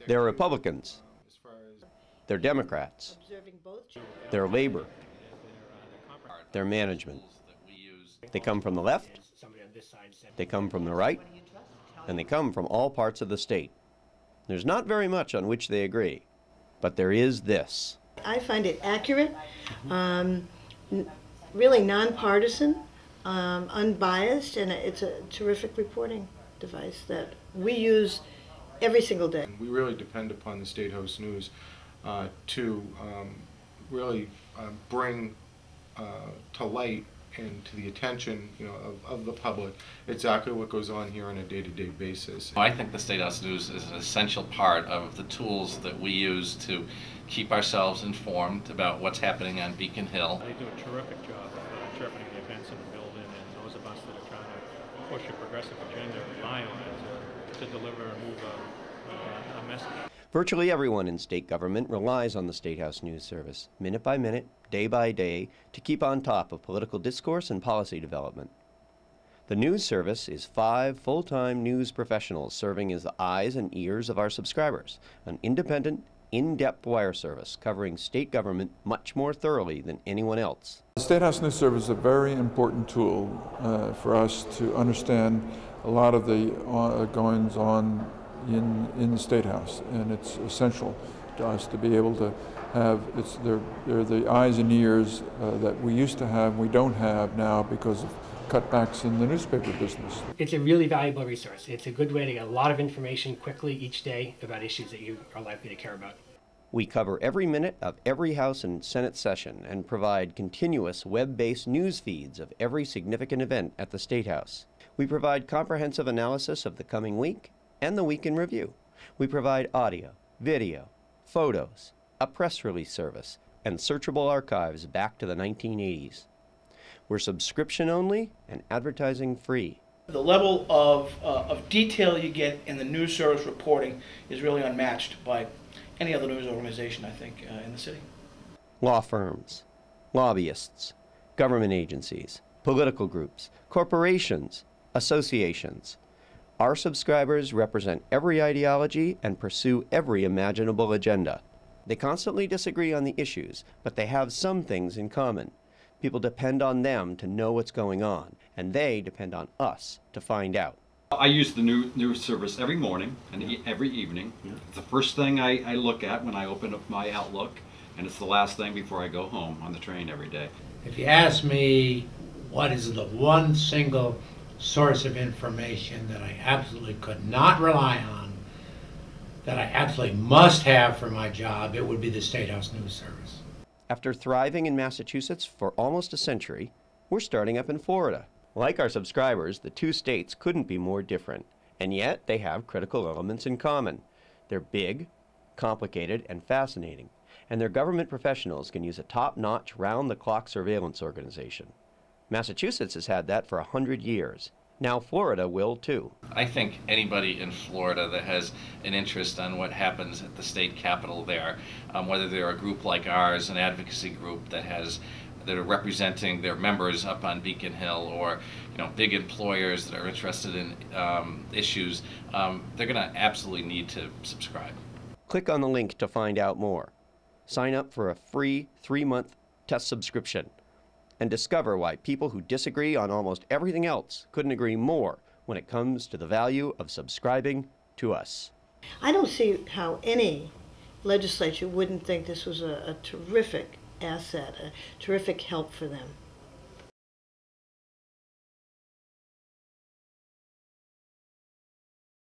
They're Republicans. They're Democrats. They're labor. They're management. They come from the left, they come from the right, and they come from all parts of the state. There's not very much on which they agree, but there is this. I find it accurate, really nonpartisan, unbiased, and it's a terrific reporting device that we use every single day. We really depend upon the State House News to really bring to light and to the attention, of the public exactly what goes on here on a day-to-day basis. I think the State House News is an essential part of the tools that we use to keep ourselves informed about what's happening on Beacon Hill. They do a terrific job of interpreting the events in the building, and those of us that are trying to push a progressive agenda rely on it to deliver and move a message. Virtually everyone in state government relies on the State House News Service, minute by minute, day by day, to keep on top of political discourse and policy development. The news service is 5 full-time news professionals serving as the eyes and ears of our subscribers, an independent, in-depth wire service covering state government much more thoroughly than anyone else. The State House News Service is a very important tool for us to understand a lot of the goings-on in the State House, and it's essential to us to be able to have, they're the eyes and ears that we used to have, we don't have now because of cutbacks in the newspaper business. It's a really valuable resource. It's a good way to get a lot of information quickly each day about issues that you are likely to care about. We cover every minute of every House and Senate session and provide continuous web-based news feeds of every significant event at the State House. We provide comprehensive analysis of the coming week and the week in review. We provide audio, video, photos, a press release service, and searchable archives back to the 1980s. We're subscription only and advertising free. The level of detail you get in the news service reporting is really unmatched by any other news organization, I think, in the city. Law firms, lobbyists, government agencies, political groups, corporations, associations. Our subscribers represent every ideology and pursue every imaginable agenda. They constantly disagree on the issues, but they have some things in common. People depend on them to know what's going on, and they depend on us to find out. I use the news service every morning and every evening. It's the first thing I look at when I open up my Outlook, and it's the last thing before I go home on the train every day. If you ask me what is the one single source of information that I absolutely could not rely on, that I absolutely must have for my job, it would be the State House News Service. After thriving in Massachusetts for almost a century, we're starting up in Florida. Like our subscribers, the two states couldn't be more different, and yet they have critical elements in common. They're big, complicated, and fascinating, and their government professionals can use a top-notch, round-the-clock surveillance organization. Massachusetts has had that for 100 years. Now Florida will too. I think anybody in Florida that has an interest on what happens at the state capitol there, whether they're a group like ours, an advocacy group that are representing their members up on Beacon Hill, or big employers that are interested in issues, they're going to absolutely need to subscribe. Click on the link to find out more. Sign up for a free 3-month test subscription and discover why people who disagree on almost everything else couldn't agree more when it comes to the value of subscribing to us. I don't see how any legislature wouldn't think this was a terrific asset, a terrific help for them.